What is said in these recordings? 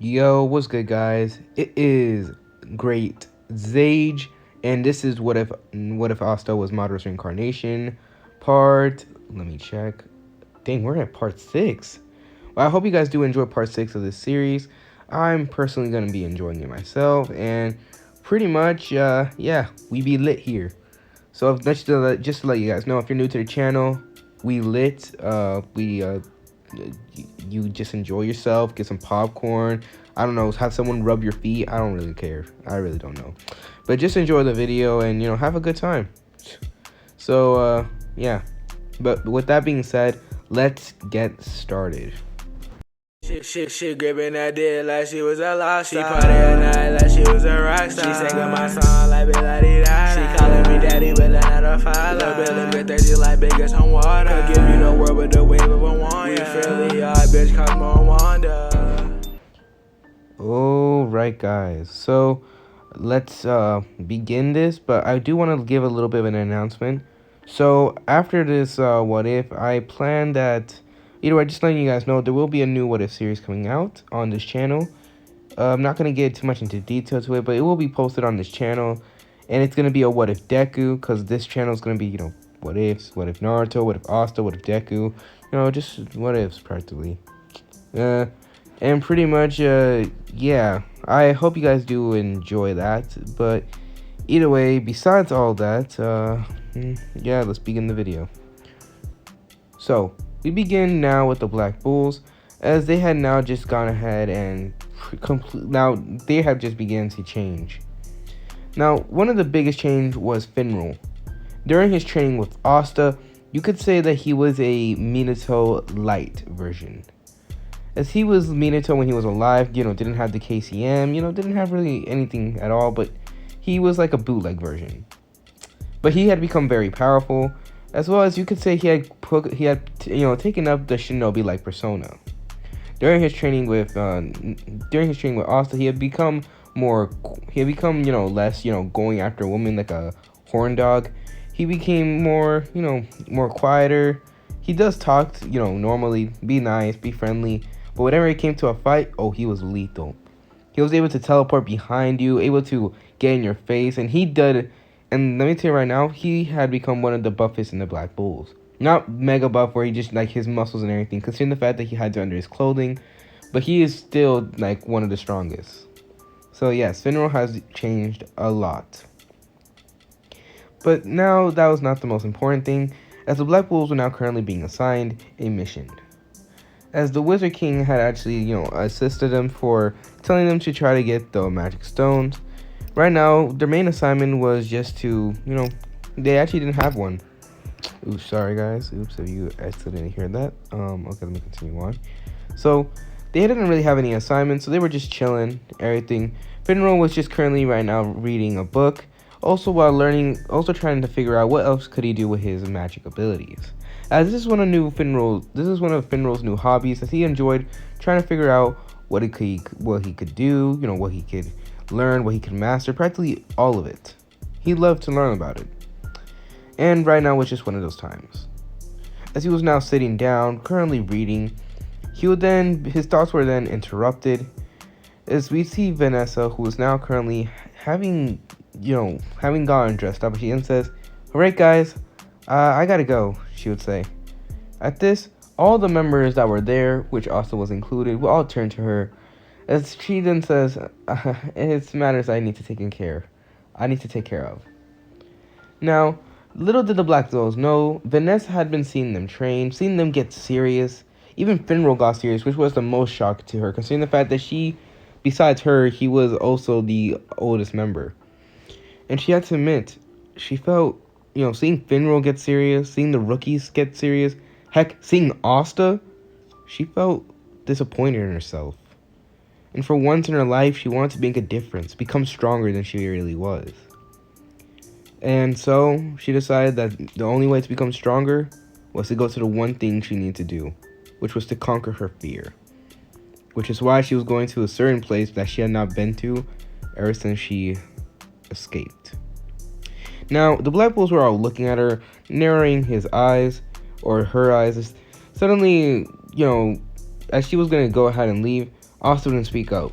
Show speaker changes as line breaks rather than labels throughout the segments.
Yo, what's good, guys? It is great Zage, and this is what if Asta was Madara's reincarnation part. Let me check. Dang, we're at part 6. Well, I hope you guys do enjoy part 6 of this series. I'm personally gonna be enjoying it myself, and pretty much, yeah, we be lit here. So just to let you guys know, if you're new to the channel, we lit. You just enjoy yourself, get some popcorn. I don't know, have someone rub your feet. I don't really care. I really don't know, but just enjoy the video and have a good time. So yeah. But with that being said, let's get started.
She gripping that dick like she was a lost star. She party at night like she was a rock star. She singing my song like Bella-dee-da. She calling me daddy, but not a father. Little Billy bit thirsty like big as some water. Could give you the world with the wave of a wand. We Philly, bitch, Cosmo and Wanda.
Alright, guys, so let's begin this, but I do want to give a little bit of an announcement. So after this what if, I plan that either way, just letting you guys know, there will be a new what if series coming out on this channel. I'm not going to get too much into detail to it, but it will be posted on this channel, and it's going to be a what if Deku, because this channel is going to be, what ifs, what if Naruto, what if Asta, what if Deku, just what ifs practically. And pretty much, yeah, I hope you guys do enjoy that. But either way, besides all that, yeah, let's begin the video. So we begin now with the Black Bulls, as they had now just gone ahead and now they have just begun to change. Now, one of the biggest change was Finral. During his training with Asta, you could say that he was a Minato light version. As he was Minato when he was alive, didn't have the KCM, didn't have really anything at all, but he was like a bootleg version. But he had become very powerful, as well as you could say he had taken up the shinobi-like persona. During his training with Asta, he had become less, going after women like a horn dog. He became more, more quieter. He does talk, normally, be nice, be friendly. But whenever it came to a fight, he was lethal. He was able to teleport behind you, able to get in your face, and he did. And let me tell you right now, he had become one of the buffest in the Black Bulls. Not mega buff where he just like his muscles and everything, considering the fact that he hides under his clothing, but he is still like one of the strongest. So yes, Finral has changed a lot. But now that was not the most important thing, as the Black Bulls were now currently being assigned a mission. As the Wizard King had actually, assisted them for telling them to try to get the magic stones. Right now, their main assignment was just to, they actually didn't have one. Oops, sorry guys. Oops, if you accidentally heard that. Okay, let me continue on. So, they didn't really have any assignments, so they were just chilling, everything. Finral was just currently right now reading a book. Also trying to figure out what else could he do with his magic abilities. As this is one of Finral's new hobbies, as he enjoyed trying to figure out what he could do, what he could learn, what he could master, practically all of it. He loved to learn about it. And right now was just one of those times. As he was now sitting down, currently reading, his thoughts were then interrupted as we see Vanessa, who is now currently having gotten dressed up. She then says, "Alright guys, I gotta go," she would say. At this, all the members that were there, which also was included, will all turn to her, as she then says, "It's matters I need to take care of." Now, little did the Black Bulls know, Vanessa had been seeing them train, seeing them get serious. Even Finral got serious, which was the most shock to her, considering the fact that besides her, he was also the oldest member. And she had to admit, she felt, seeing Finral get serious, seeing the rookies get serious, heck, seeing Asta, she felt disappointed in herself. And for once in her life, she wanted to make a difference, become stronger than she really was. And so, she decided that the only way to become stronger was to go to the one thing she needed to do, which was to conquer her fear. Which is why she was going to a certain place that she had not been to ever since she escaped. Now, the Black Bulls were all looking at her, narrowing his eyes, or her eyes. Suddenly, as she was going to go ahead and leave, Asta wouldn't speak up.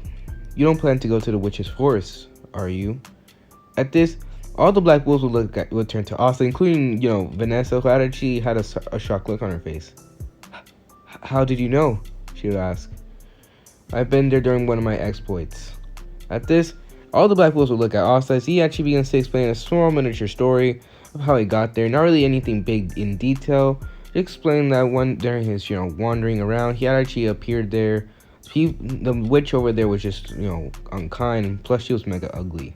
You don't plan to go to the witch's forest, are you? At this, all the black wolves would turn to Asta, including, Vanessa, who actually had a shocked look on her face. How did you know? She would ask. I've been there during one of my exploits. At this, all the black wolves would look at Asta as he actually begins to explain a small miniature story of how he got there. Not really anything big in detail. Just explain that during his, wandering around, he had actually appeared there. The witch over there was just, unkind, and plus she was mega ugly.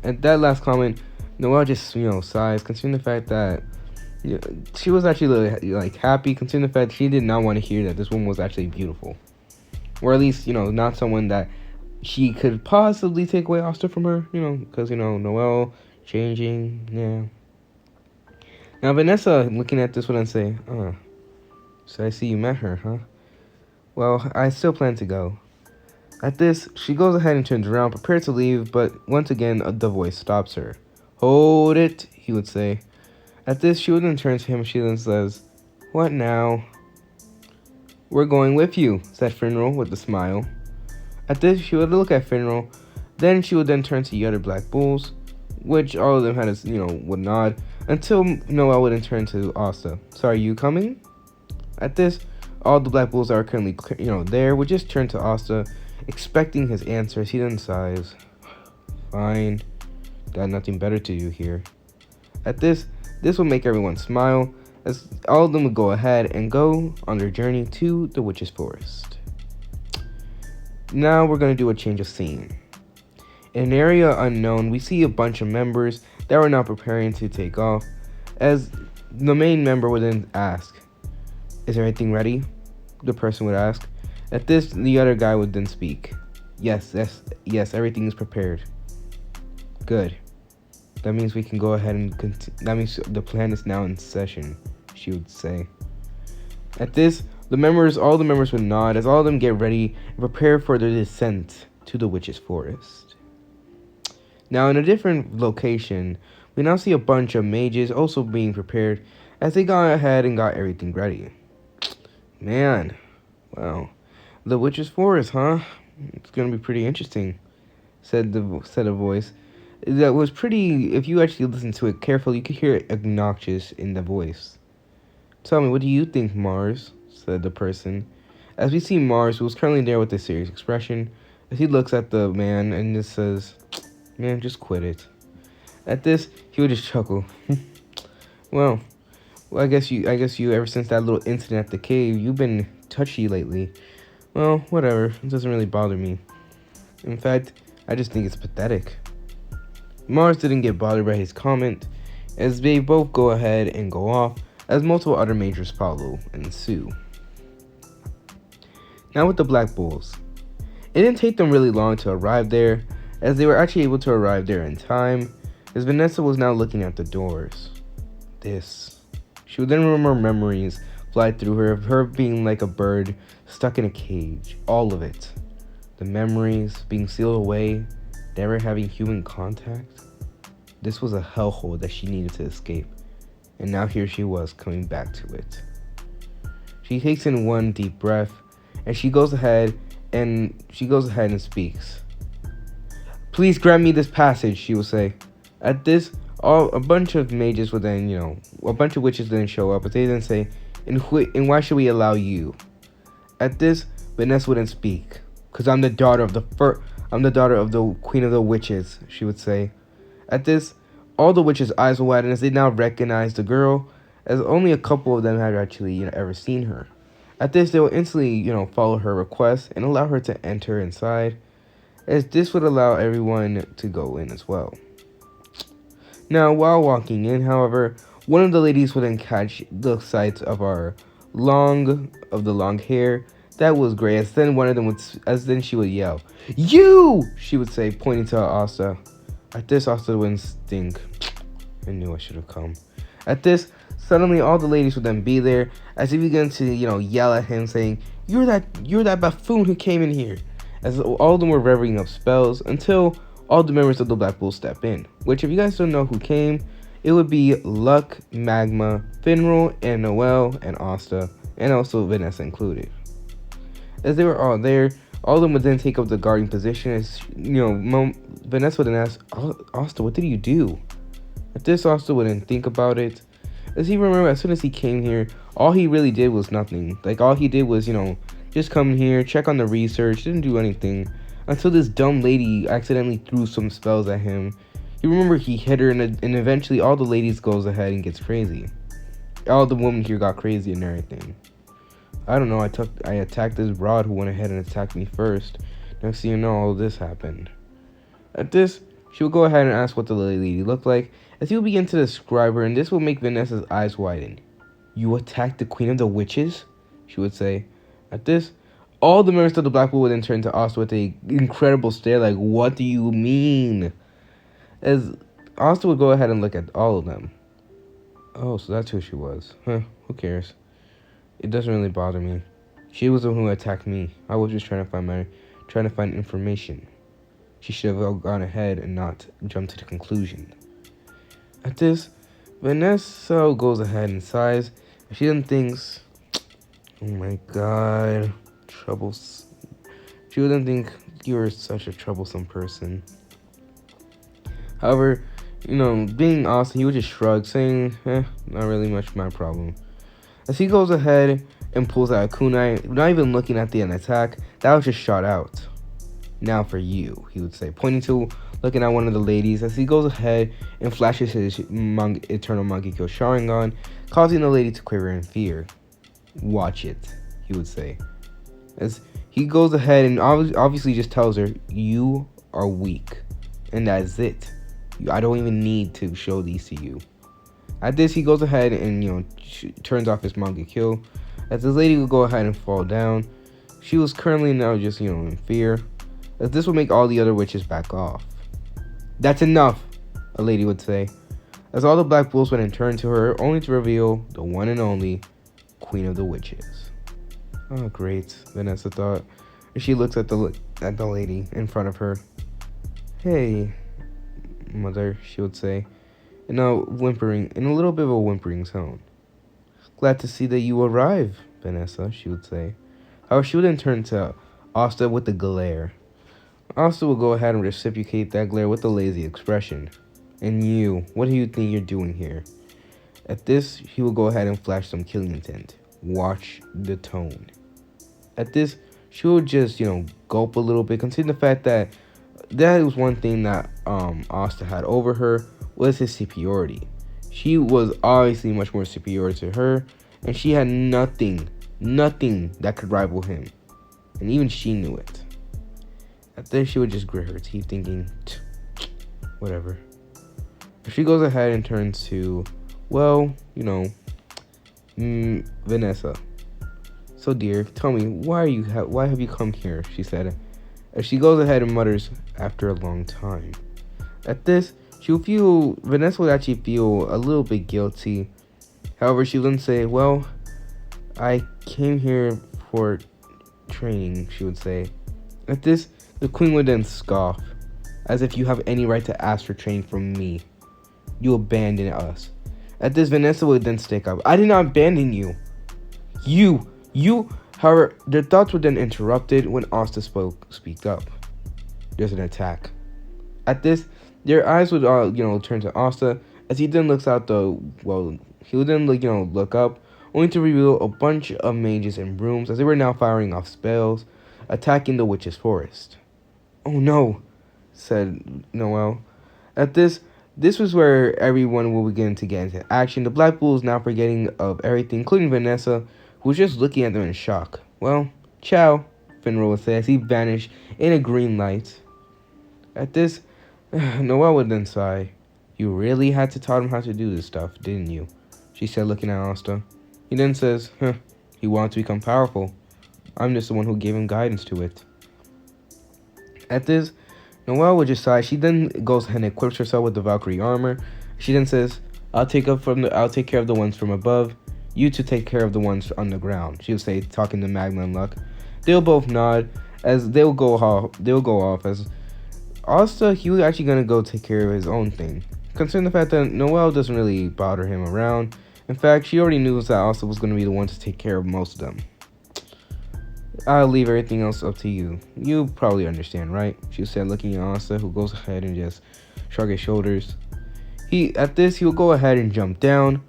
At that last comment, Noelle just, sighs, considering the fact that she was actually happy, considering the fact she did not want to hear that this woman was actually beautiful. Or at least, not someone that she could possibly take away Asta from her, because, Noelle changing, yeah. Now, Vanessa, looking at this, would say, so I see you met her, huh? Well, I still plan to go. At this, she goes ahead and turns around, prepared to leave, but once again, the voice stops her. Hold it, he would say. At this, she would then turn to him, she then says, what now? We're going with you, said Finral with a smile. At this, she would look at Finral, then she would then turn to the other black bulls, which all of them had would nod, until Noelle would then turn to Asta. So are you coming? At this, all the black bulls that are currently, there would just turn to Asta, expecting his answer. He then sighs. Fine. Got nothing better to do here. At this will make everyone smile, as all of them would go ahead and go on their journey to the witch's forest. Now we're going to do a change of scene. In an area unknown, we see a bunch of members that were now preparing to take off, as the main member would then ask, is everything ready? The person would ask. At this, the other guy would then speak. Yes, everything is prepared. Good. That means we can go ahead and that means the plan is now in session, she would say. At this, all the members would nod as all of them get ready and prepare for their descent to the witch's forest. Now, in a different location, we now see a bunch of mages also being prepared as they got ahead and got everything ready. Man, wow. The witch's forest, huh? It's gonna be pretty interesting, said a voice. That was pretty, if you actually listen to it carefully, you could hear it obnoxious in the voice. Tell me, what do you think, Mars? Said the person. As we see Mars, who was currently there with a serious expression, as he looks at the man and just says, man, just quit it. At this, he would just chuckle. Well, I guess you, ever since that little incident at the cave, you've been touchy lately. Well, whatever. It doesn't really bother me. In fact, I just think it's pathetic. Mars didn't get bothered by his comment, as they both go ahead and go off, as multiple other majors follow and ensue. Now with the Black Bulls. It didn't take them really long to arrive there, as they were actually able to arrive there in time, as Vanessa was now looking at the doors. She would then remember memories fly through her of her being like a bird stuck in a cage. All of it. The memories being sealed away, never having human contact. This was a hellhole that she needed to escape. And now here she was coming back to it. She takes in one deep breath, and she goes ahead and speaks. Please grant me this passage, she will say. At this, a bunch of mages would then, a bunch of witches then show up, but they then say, and why should we allow you? At this, Vanessa wouldn't speak, because I'm the daughter of the queen of the witches, she would say. At this, all the witches' eyes will widen as they now recognize the girl, as only a couple of them had actually, ever seen her. At this, they will instantly, follow her request and allow her to enter inside, as this would allow everyone to go in as well. Now, while walking in, however, one of the ladies would then catch the sight of the long hair that was gray, as then she would yell, "You!" she would say, pointing to Asta. At this, Asta would stink. I knew I should have come. At this, suddenly all the ladies would then be there, as he began to, yell at him, saying, You're that buffoon who came in here." As all of them were revving up spells, until all the members of the Black Bull step in. Which, if you guys don't know who came, it would be Luck, Magma, Finral, and Noelle, and Asta, and also Vanessa included. As they were all there, All of them would then take up the guarding position as, Vanessa would then ask, Asta, what did you do? At this, Asta wouldn't think about it. As he remembered, as soon as he came here, all he really did was nothing. Like, all he did was, just come here, check on the research, didn't do anything. Until this dumb lady accidentally threw some spells at him. You remember he hit her, and eventually all the ladies goes ahead and gets crazy. All the women here got crazy and everything. I don't know, I attacked this broad who went ahead and attacked me first. Next thing you know, all this happened. At this, she would go ahead and ask what the lady looked like, as he would begin to describe her, and this would make Vanessa's eyes widen. You attacked the Queen of the Witches? She would say. At this, all the members of the Black Bull would then turn to Asta with an incredible stare like, what do you mean? As Asta would go ahead and look at all of them. Oh, so that's who she was. Huh, who cares? It doesn't really bother me. She was the one who attacked me. I was just trying to find information. She should have gone ahead and not jumped to the conclusion. At this, Vanessa goes ahead and sighs. She then thinks, oh my god, troubles. She would then think, you're such a troublesome person. However, being Asta, he would just shrug, saying, not really much my problem. As he goes ahead and pulls out a kunai, not even looking at the attack, that was just shot out. Now for you, he would say, pointing to looking at one of the ladies as he goes ahead and flashes his Eternal Monkey Kill Sharingan, causing the lady to quiver in fear. Watch it, he would say. As he goes ahead and obviously just tells her, you are weak. And that's it. I don't even need to show these to you. At this, he goes ahead and, turns off his Manga Kill. As this lady will go ahead and fall down, she was currently now just, in fear. As this will make all the other witches back off. That's enough, a lady would say. As all the Black Bulls went and turned to her, only to reveal the one and only Queen of the Witches. Oh, great, Vanessa thought. As she looks at the lady in front of her. Hey, mother, she would say. In a little bit of a whimpering tone. Glad to see that you arrive, Vanessa, she would say. However, she would then turn to Asta with a glare. Asta will go ahead and reciprocate that glare with a lazy expression. And you, what do you think you're doing here? At this, he will go ahead and flash some killing intent. Watch the tone. At this, she will just, gulp a little bit, considering the fact that was one thing that Asta had over her, was his superiority. She was obviously much more superior to her, and she had nothing that could rival him. And even she knew it. At this, she would just grit her teeth, thinking, whatever. She goes ahead and turns to, Vanessa. So, dear, tell me, why have you come here? She said, as she goes ahead and mutters, after a long time. At this, Vanessa would actually feel a little bit guilty. However, she wouldn't say, well, I came here for training, she would say. At this, the queen would then scoff, as if you have any right to ask for training from me. You abandoned us. At this, Vanessa would then stick up. I did not abandon you. However, their thoughts were then interrupted when Asta speak up. There's an attack. At this, their eyes would turn to Asta as he then looks out he would then look up, only to reveal a bunch of mages and brooms as they were now firing off spells, attacking the witch's forest. Oh no, said Noelle. At this was where everyone will begin to get into action. The Black Bulls now forgetting of everything, including Vanessa, who was just looking at them in shock. Well, ciao, Finro would say as he vanished in a green light. At this, Noelle would then sigh. You really had to taught him how to do this stuff, didn't you? She said, looking at Asta. He then says, he wanted to become powerful. I'm just the one who gave him guidance to it. At this, Noelle would just sigh. She then goes ahead and equips herself with the Valkyrie armor. She then says, I'll take care of the ones from above. You two take care of the ones on the ground. She would say, talking to Magma and Luck. They'll both nod as they'll go off as Asta, he was actually gonna go take care of his own thing. Considering the fact that Noelle doesn't really bother him around. In fact, she already knew that Asta was gonna be the one to take care of most of them. I'll leave everything else up to you. You probably understand, right? She said, looking at Asta, who goes ahead and just shrug his shoulders. He'll go ahead and jump down.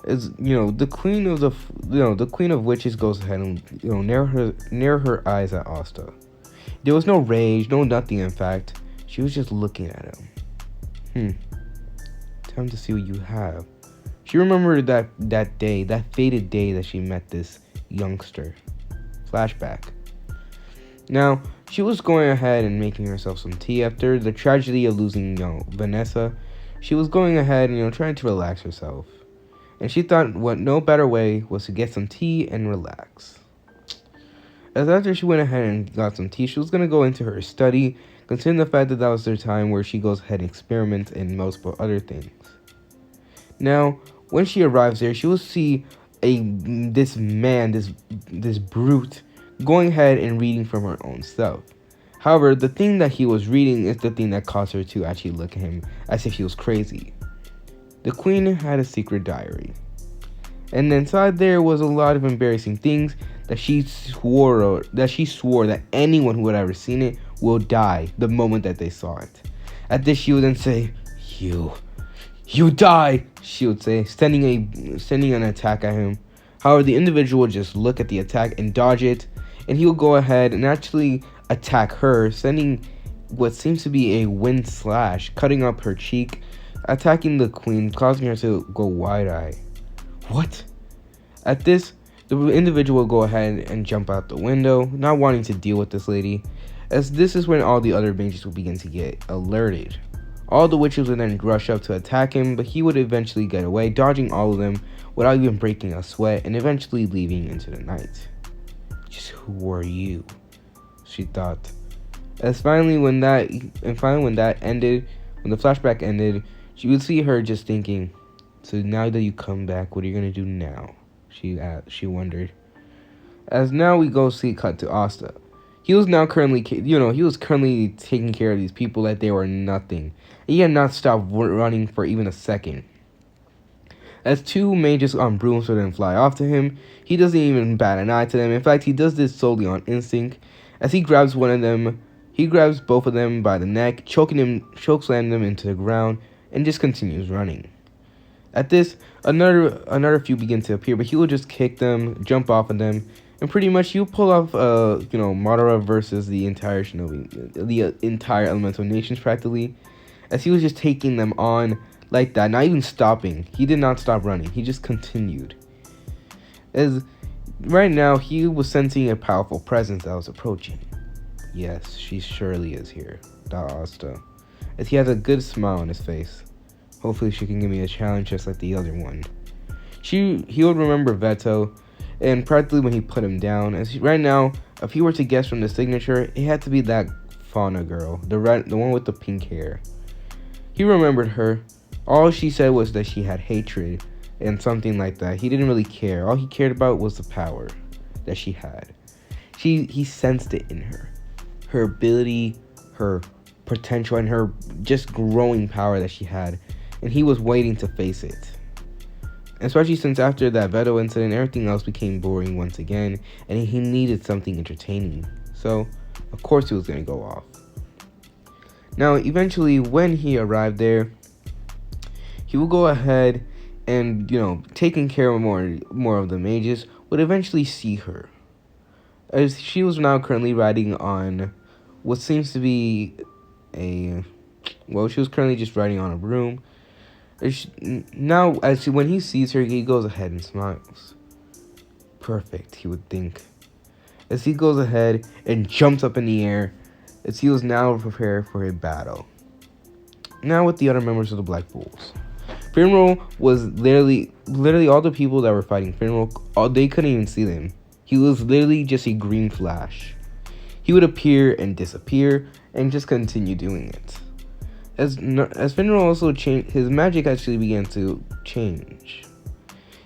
As the queen of the queen of witches goes ahead and narrow her eyes at Asta. There was no rage, no nothing. In fact, she was just looking at him. Time to see what you have. She remembered that day, that fated day that she met this youngster. Flashback. Now, she was going ahead and making herself some tea after the tragedy of losing, Vanessa. She was going ahead and, trying to relax herself. And she thought what no better way was to get some tea and relax. As after she went ahead and got some tea, she was going to go into her study, considering the fact that was their time where she goes ahead and experiments and multiple other things. Now, when she arrives there, she will see this brute, going ahead and reading from her own stuff. However, the thing that he was reading is the thing that caused her to actually look at him as if he was crazy. The queen had a secret diary. And inside there was a lot of embarrassing things that she swore that anyone who would ever seen it will die the moment that they saw it. At this, she would then say, You die, she would say, sending an attack at him. However, the individual would just look at the attack and dodge it, and he would go ahead and actually attack her, sending what seems to be a wind slash, cutting up her cheek, attacking the queen, causing her to go wide-eyed. What? At this, the individual will go ahead and jump out the window, not wanting to deal with this lady, as this is when all the other mages will begin to get alerted. All the witches would then rush up to attack him, but he would eventually get away, dodging all of them without even breaking a sweat, and eventually leaving into the night. Just who are you? She thought. Finally when that ended, when the flashback ended, she would see her just thinking, so now that you come back, what are you gonna do now? She wondered. As now we cut to Asta. He was currently taking care of these people like they were nothing. He had not stopped running for even a second. As two mages on brooms would then fly off to him, he doesn't even bat an eye to them. In fact, he does this solely on instinct. As he grabs one of them, he grabs both of them by the neck, chokeslam them into the ground, and just continues running. At this, another few begin to appear, but he will just kick them, jump off of them, and pretty much he'll pull off, Madara versus the entire elemental nations practically, as he was just taking them on like that, not even stopping. He did not stop running. He just continued. As right now, he was sensing a powerful presence that was approaching. Yes, she surely is here, thought Asta, as he has a good smile on his face. Hopefully she can give me a challenge just like the other one. He would remember Veto, and practically when he put him down, right now, if he were to guess from the signature, it had to be that Fauna girl, the one with the pink hair. He remembered her. All she said was that she had hatred and something like that. He didn't really care. All he cared about was the power that she had. He sensed it in her. Her ability, her potential, and her just growing power that she had. And he was waiting to face it. Especially since after that Veto incident, everything else became boring once again, and he needed something entertaining. So, of course he was going to go off. Now, eventually, when he arrived there, he would go ahead and, taking care of more of the mages, would eventually see her. As she was now currently riding on what seems to be she was currently just riding on a broom. When he sees her, he goes ahead and smiles. Perfect, he would think. As he goes ahead and jumps up in the air, as he was now prepared for a battle. Now with the other members of the Black Bulls. Finral was literally all the people that were fighting Finral, they couldn't even see them. He was literally just a green flash. He would appear and disappear and just continue doing it. As Finral also changed, his magic actually began to change.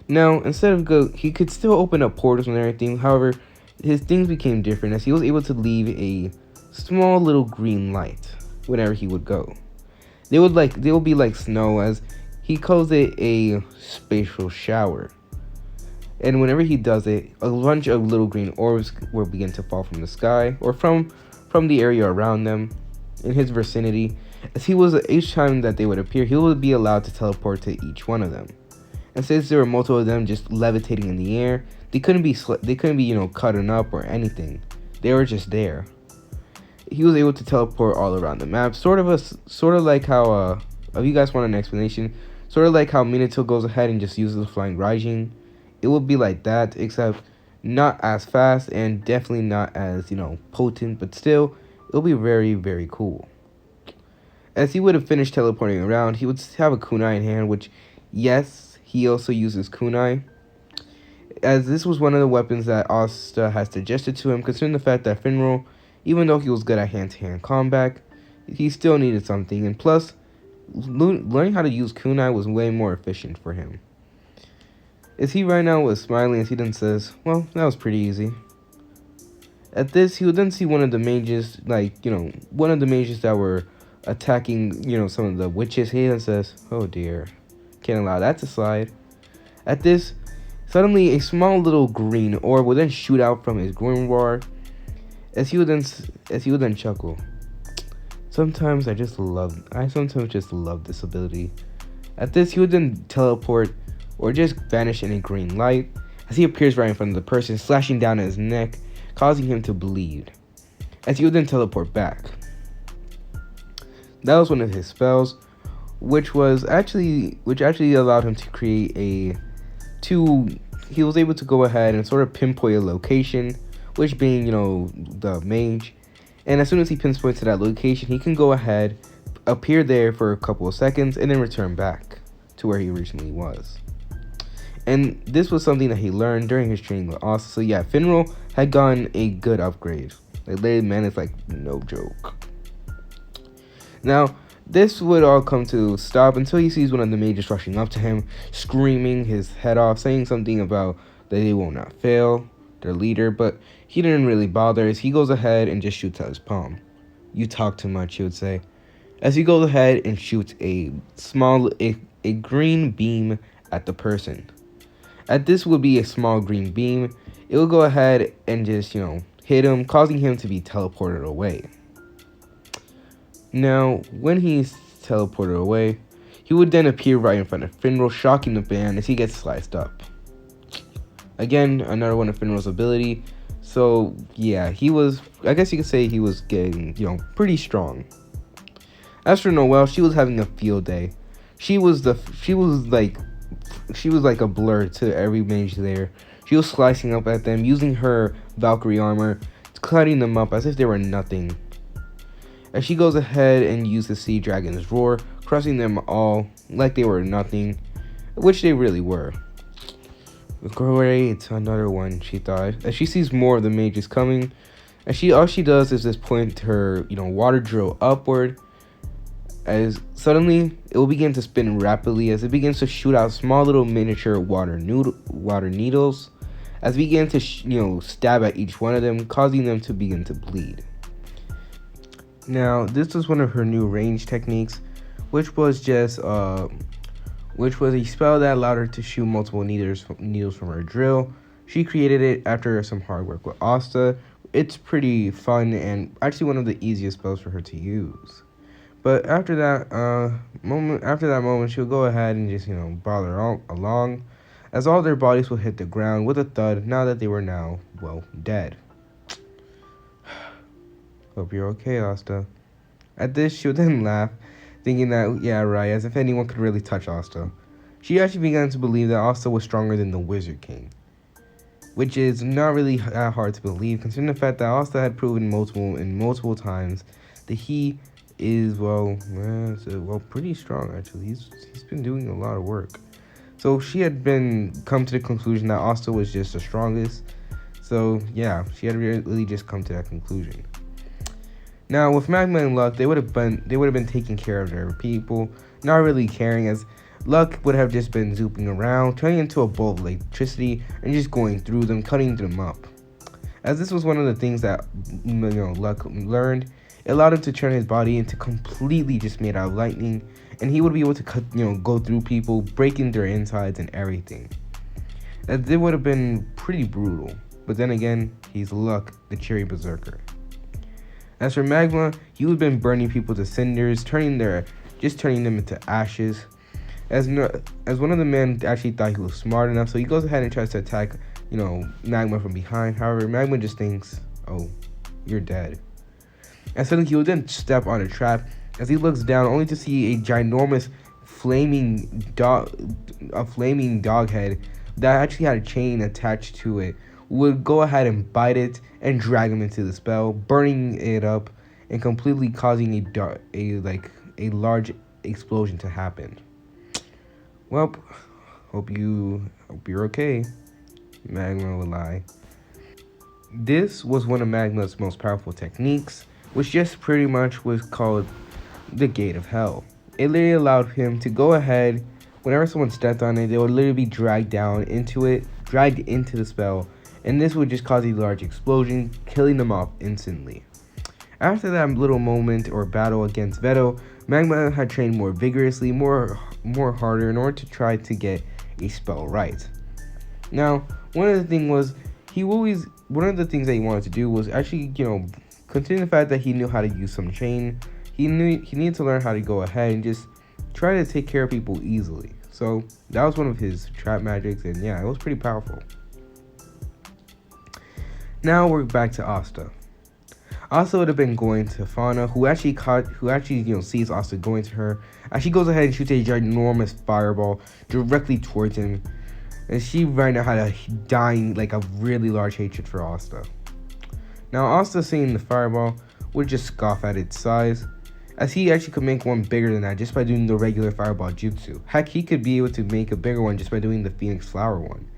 Now, instead of he could still open up portals and everything. However, his things became different as he was able to leave a small little green light whenever he would go. They would be like snow, as he calls it a spatial shower. And whenever he does it, a bunch of little green orbs will begin to fall from the sky or from the area around them in his vicinity. As each time that they would appear, he would be allowed to teleport to each one of them. And since there were multiple of them just levitating in the air, they couldn't be cutting up or anything. They were just there. He was able to teleport all around the map, sort of like how if you guys want an explanation, sort of like how Minato goes ahead and just uses the flying Raijin. It would be like that, except not as fast and definitely not as potent, but still it'll be very, very cool. As he would have finished teleporting around, he would have a kunai in hand, which, yes, he also uses kunai, as this was one of the weapons that Asta had suggested to him, considering the fact that Finral, even though he was good at hand-to-hand combat, he still needed something, and plus, learning how to use kunai was way more efficient for him. As he right now was smiling as he then says, well, that was pretty easy. At this, he would then see one of the mages, one of the mages that were attacking, some of the witches. He then says, oh dear, can't allow that to slide. At this, suddenly a small little green orb would then shoot out from his grimoire, as he would then chuckle. Sometimes I sometimes just love this ability. At this, he would then teleport or just vanish in a green light as he appears right in front of the person, slashing down at his neck, causing him to bleed, as he would then teleport back. That was one of his spells, which actually allowed him to create he was able to go ahead and sort of pinpoint a location, which being, the mage. And as soon as he pinpoints to that location, he can go ahead, appear there for a couple of seconds, and then return back to where he originally was. And this was something that he learned during his training with Asta. So yeah, Finral had gotten a good upgrade. Man, it's like no joke. Now, this would all come to stop until he sees one of the mages rushing up to him, screaming his head off, saying something about that they will not fail, their leader, but he didn't really bother as he goes ahead and just shoots at his palm. You talk too much, he would say, as he goes ahead and shoots a green beam at the person. At this would be a small green beam. It will go ahead and just, hit him, causing him to be teleported away. Now, when he's teleported away, he would then appear right in front of Finral, shocking the fan as he gets sliced up. Again, another one of Finral's ability. So, yeah, I guess you could say he was getting, pretty strong. As for Noelle, she was having a field day. She was like a blur to every mage there. She was slicing up at them, using her Valkyrie armor, cutting them up as if they were nothing. As she goes ahead and uses Sea Dragon's Roar, crushing them all like they were nothing, which they really were. Great, another one, she thought, as she sees more of the mages coming. And all she does is just point her, water drill upward, as suddenly it will begin to spin rapidly as it begins to shoot out small little miniature water needles, as it begins to stab at each one of them, causing them to begin to bleed. Now, this was one of her new range techniques, which was a spell that allowed her to shoot multiple needles from her drill. She created it after some hard work with Asta. It's pretty fun and actually one of the easiest spells for her to use. But after that moment, she'll go ahead and just bother along, as all their bodies will hit the ground with a thud now that they were dead. Hope you're okay, Asta. At this, she'll then laugh, thinking that, yeah, right, as if anyone could really touch Asta. She actually began to believe that Asta was stronger than the Wizard King, which is not really that hard to believe, considering the fact that Asta had proven multiple times that he is, pretty strong, actually. He's been doing a lot of work. So she had come to the conclusion that Asta was just the strongest. So, yeah, she had really just come to that conclusion. Now, with Magma and Luck, they would have been taking care of their people, not really caring, as Luck would have just been zooping around, turning into a bolt of electricity and just going through them, cutting them up. As this was one of the things that Luck learned, it allowed him to turn his body into completely just made out of lightning, and he would be able to go through people, breaking their insides and everything. That it would have been pretty brutal. But then again, he's Luck, the cherry berserker. As for Magma, he would have been burning people to cinders, turning them into ashes. As one of the men actually thought he was smart enough, so he goes ahead and tries to attack, Magma from behind. However, Magma just thinks, "Oh, you're dead." And suddenly he would then step on a trap as he looks down, only to see a ginormous flaming dog head that actually had a chain attached to it would go ahead and bite it and drag him into the spell, burning it up and completely causing a large explosion to happen. Well, hope you're okay, Magma would lie. This was one of Magma's most powerful techniques, which just pretty much was called the Gate of Hell. It literally allowed him to go ahead, whenever someone stepped on it, they would literally be dragged into the spell, and this would just cause a large explosion, killing them off instantly. After that little moment or battle against Veto, Magma had trained more vigorously, more harder in order to try to get a spell right. Now, one of the things that he wanted to do was actually, considering the fact that he knew how to use some chain, he needed to learn how to go ahead and just try to take care of people easily. So that was one of his trap magics, and yeah, it was pretty powerful. Now we're back to Asta. Asta would have been going to Fauna, who actually sees Asta going to her, as she goes ahead and shoots a ginormous fireball directly towards him, and she right now had a really large hatred for Asta. Now Asta, seeing the fireball, would just scoff at its size, as he actually could make one bigger than that just by doing the regular fireball jutsu. Heck, he could be able to make a bigger one just by doing the Phoenix Flower one.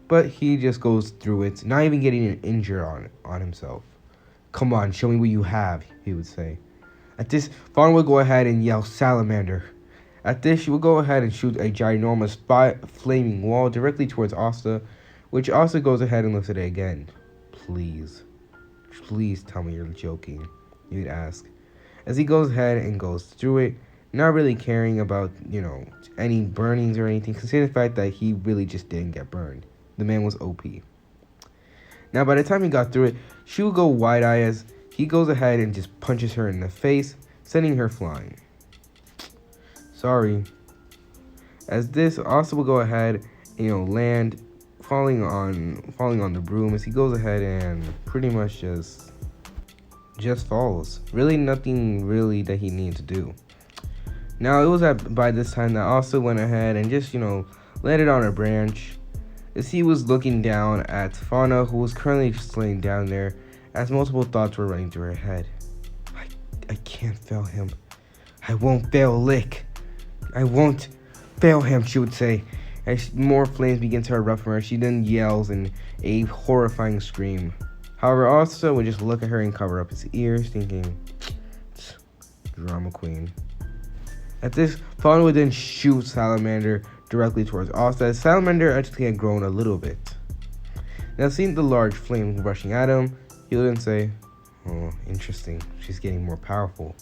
But he just goes through it, not even getting an injury on himself. "Come on, show me what you have," he would say. At this, Fawn would go ahead and yell, "Salamander." At this, she would go ahead and shoot a ginormous flaming wall directly towards Asta, which Asta goes ahead and looks at it again. Please tell me you're joking," you'd ask. As he goes ahead and goes through it, not really caring about, any burnings or anything, considering the fact that he really just didn't get burned. The man was OP. Now, by the time he got through it, she would go wide-eyed as he goes ahead and just punches her in the face, sending her flying. Sorry. As this also will go ahead and, land, falling on the broom as he goes ahead and pretty much just falls. Really nothing really that he needed to do. Now, it was by this time that Asta went ahead and just, landed on a branch, as he was looking down at Fauna, who was currently just laying down there, as multiple thoughts were running through her head. I can't fail him. I won't fail Lick. I won't fail him, she would say. As more flames begin to erupt from her, she then yells in a horrifying scream. However, Asta would just look at her and cover up his ears, thinking, drama queen. At this, Fauna would then shoot Salamander directly towards Asta, as Salamander actually had grown a little bit. Now, seeing the large flame rushing at him, he would then say, "Oh, interesting, she's getting more powerful."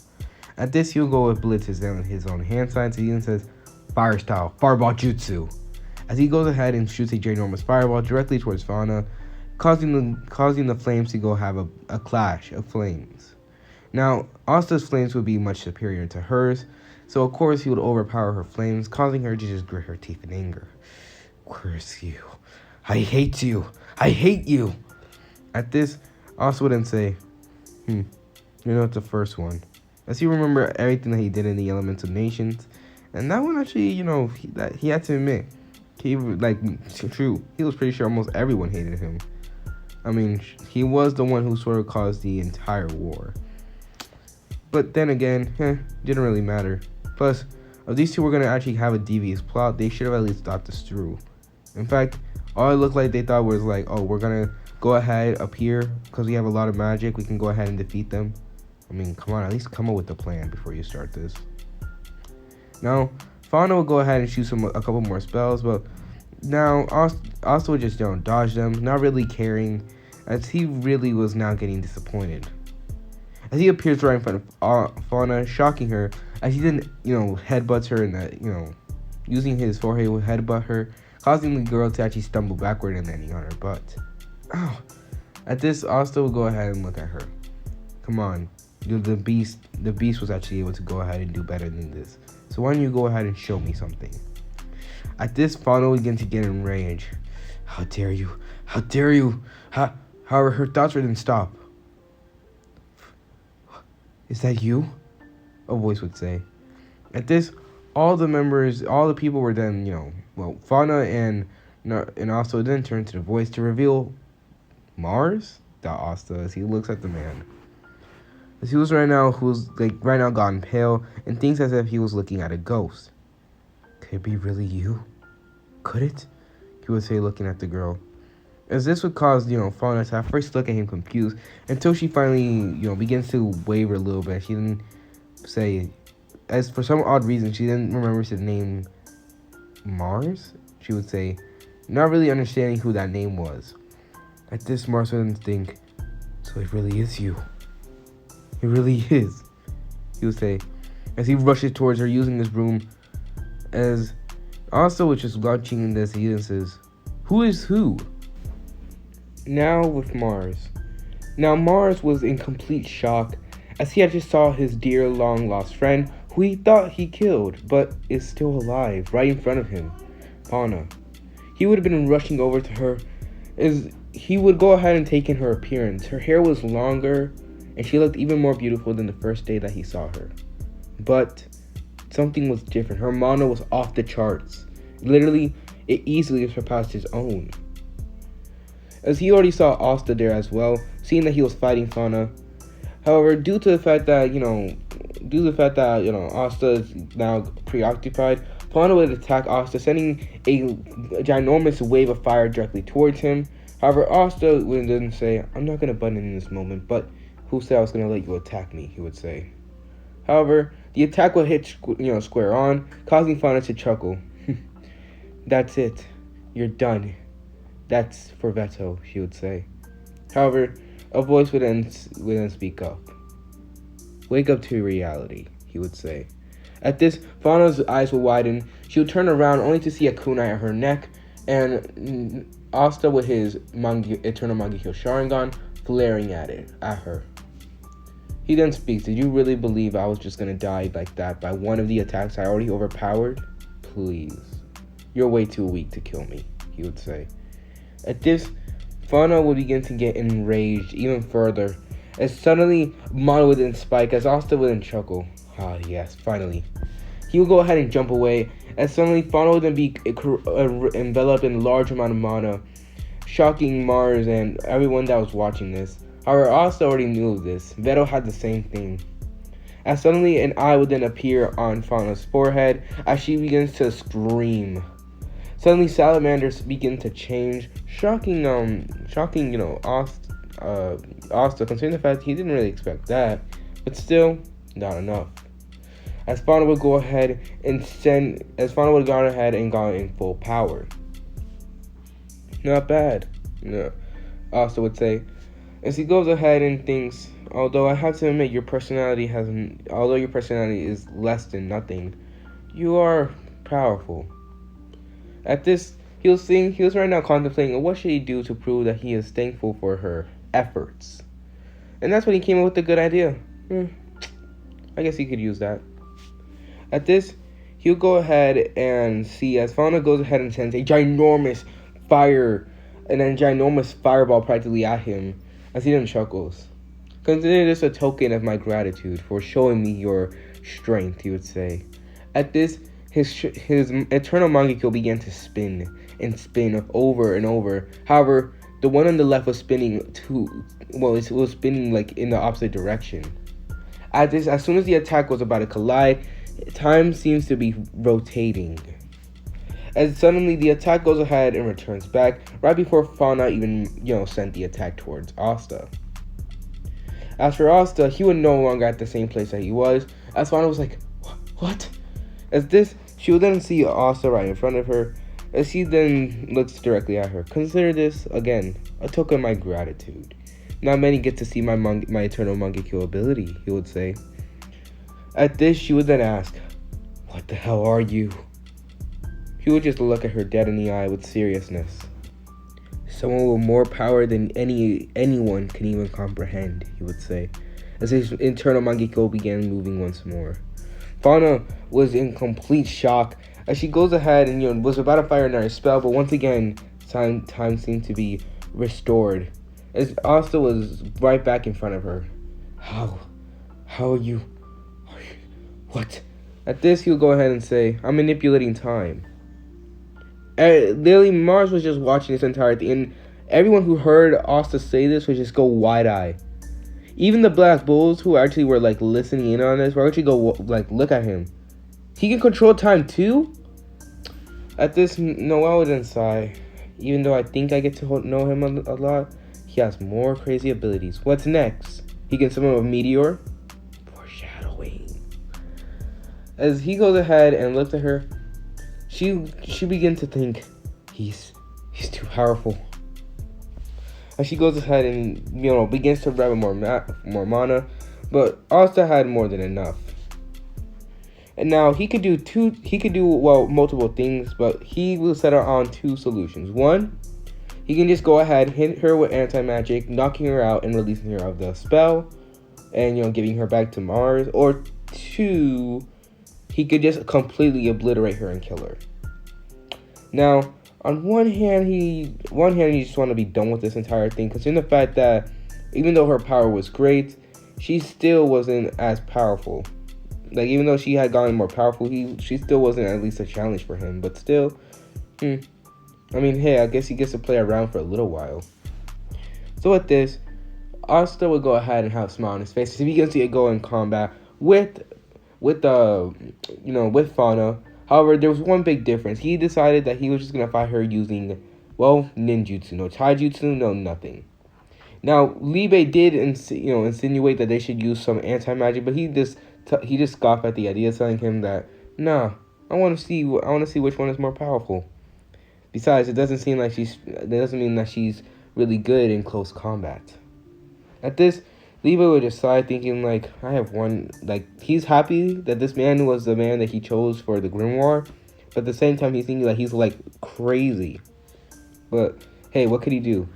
At this, he'll go with Blitz his own hand signs, and he then says, "Fire style, fireball jutsu," as he goes ahead and shoots a ginormous fireball directly towards Fauna, causing the flames to go have a clash of flames. Now, Asta's flames would be much superior to hers, so of course he would overpower her flames, causing her to just grit her teeth in anger. "Curse you. I hate you. I hate you." At this, Asta would then say, it's the first one. As he remembered everything that he did in the Elemental Nations, and that one actually, he had to admit, he was pretty sure almost everyone hated him. I mean, he was the one who sort of caused the entire war. But then again, didn't really matter. Plus, if these two were going to actually have a devious plot, they should have at least thought this through. In fact, all it looked like they thought was like, oh, we're going to go ahead up here because we have a lot of magic. We can go ahead and defeat them. I mean, come on, at least come up with a plan before you start this. Now, Fauna will go ahead and shoot a couple more spells, but now Asta would just dodge them, not really caring, as he really was now getting disappointed. As he appears right in front of Fauna, shocking her, as he then, headbutts her in the, using his forehead would headbutt her, causing the girl to actually stumble backward and landing on her butt. Ow. At this, Asta will go ahead and look at her. Come on. The beast was actually able to go ahead and do better than this. So why don't you go ahead and show me something? At this, Fauna began to get enraged. How dare you? How dare you? However, her thoughts didn't stop. Is that you? A voice would say. At this, all the people were then, Fauna and Asta then turned to the voice to reveal Mars? Asta, as he looks at the man. As he was right now gone pale and thinks as if he was looking at a ghost. Could it be really you? Could it? He would say, looking at the girl. As this would cause, Fauna to at first look at him confused until she finally, begins to waver a little bit. She didn't say, as for some odd reason, she didn't remember the name Mars. She would say, not really understanding who that name was. At this, Mars would think, so it really is you. It really is, he would say, as he rushes towards her using his broom. As Asta was just watching this, he then says, who is who? Now with Mars. Now Mars was in complete shock as he had just saw his dear long-lost friend who he thought he killed, but is still alive, right in front of him, Fauna. He would have been rushing over to her as he would go ahead and take in her appearance. Her hair was longer, and she looked even more beautiful than the first day that he saw her. But something was different. Her mana was off the charts. Literally, it easily surpassed his own. As he already saw Asta there as well, seeing that he was fighting Fauna. However, due to the fact that, Asta is now preoccupied, Fauna would attack Asta, sending a ginormous wave of fire directly towards him. However, Asta would then say, I'm not going to butt in this moment, but who said I was going to let you attack me, he would say. However, the attack would hit, square on, causing Fauna to chuckle. That's it. You're done. That's for Veto, she would say. However, a voice would then speak up. Wake up to reality, he would say. At this, Fauna's eyes would widen. She would turn around only to see a kunai at her neck, and Asta with his Eternal Mangekyo Sharingan flaring at her. He then speaks, did you really believe I was just going to die like that by one of the attacks I already overpowered? Please. You're way too weak to kill me, he would say. At this, Fauna would begin to get enraged even further, as suddenly Mana would then spike, as Asta would then chuckle. Ah, yes, finally. He would go ahead and jump away, as suddenly Fauna would then be enveloped in a large amount of mana, shocking Mars and everyone that was watching this. However, Asta already knew of this. Veto had the same thing. As suddenly an eye would then appear on Fauna's forehead, as she begins to scream. Suddenly, salamanders begin to change, shocking, Asta, considering the fact he didn't really expect that, but still, not enough. As Fauna would go ahead and gone in full power. Not bad, no, Asta would say, as he goes ahead and thinks, although I have to admit your personality is less than nothing, you are powerful. At this, he was right now contemplating what should he do to prove that he is thankful for her efforts. And that's when he came up with a good idea. I guess he could use that. At this, he'll go ahead and see as Fauna goes ahead and sends a ginormous fire and then ginormous fireball practically at him as he then chuckles. Consider this a token of my gratitude for showing me your strength, he would say. At this, his Eternal Mangekyo began to spin and spin over and over. However, the one on the left was spinning it was spinning like in the opposite direction. At this, as soon as the attack was about to collide, time seems to be rotating. As suddenly the attack goes ahead and returns back right before Fauna even, sent the attack towards Asta. As for Asta, he was no longer at the same place that he was, as Fauna was like, what? As this, she would then see Asta right in front of her, as he then looks directly at her. Consider this, again, a token of my gratitude. Not many get to see my Eternal Mangekyo ability, he would say. At this, she would then ask, what the hell are you? he would just look at her dead in the eye with seriousness. Someone with more power than anyone can even comprehend, he would say, as his internal Mangekyo began moving once more. Fauna was in complete shock as she goes ahead and was about to fire another spell, but once again, time seemed to be restored, as Asta was right back in front of her. How are you? What? At this, he'll go ahead and say, I'm manipulating time. Literally, Mars was just watching this entire thing, and everyone who heard Asta say this would just go wide-eye. Even the Black Bulls, who actually were, listening in on this, were actually go, look at him. He can control time, too? At this, Noel would then sigh. Even though I think I get to know him a lot, he has more crazy abilities. What's next? He can summon a meteor? Foreshadowing. As he goes ahead and looks at her, she begins to think, he's too powerful. As she goes ahead and, begins to grab more mana, but Asta had more than enough. And now he could do multiple things, but he will settle on two solutions. One, he can just go ahead, hit her with anti-magic, knocking her out and releasing her of the spell, and, giving her back to Mars. Or two, he could just completely obliterate her and kill her. Now, on one hand, he just want to be done with this entire thing, considering the fact that even though her power was great, she still wasn't as powerful. Even though she had gotten more powerful, she still wasn't at least a challenge for him. But still, hey, I guess he gets to play around for a little while. So with this, Asta would go ahead and have a smile on his face. He begins to go in combat with Fauna. However, there was one big difference. He decided that he was just gonna fight her using, ninjutsu, no taijutsu, no nothing. Now, Libe did insinuate that they should use some anti-magic, but he just scoffed at the idea, telling him that, nah, I want to see which one is more powerful. Besides, it doesn't mean that she's really good in close combat. At this, Libe would decide, thinking I have one. He's happy that this man was the man that he chose for the grimoire, but at the same time, he's thinking that he's crazy. But hey, what could he do?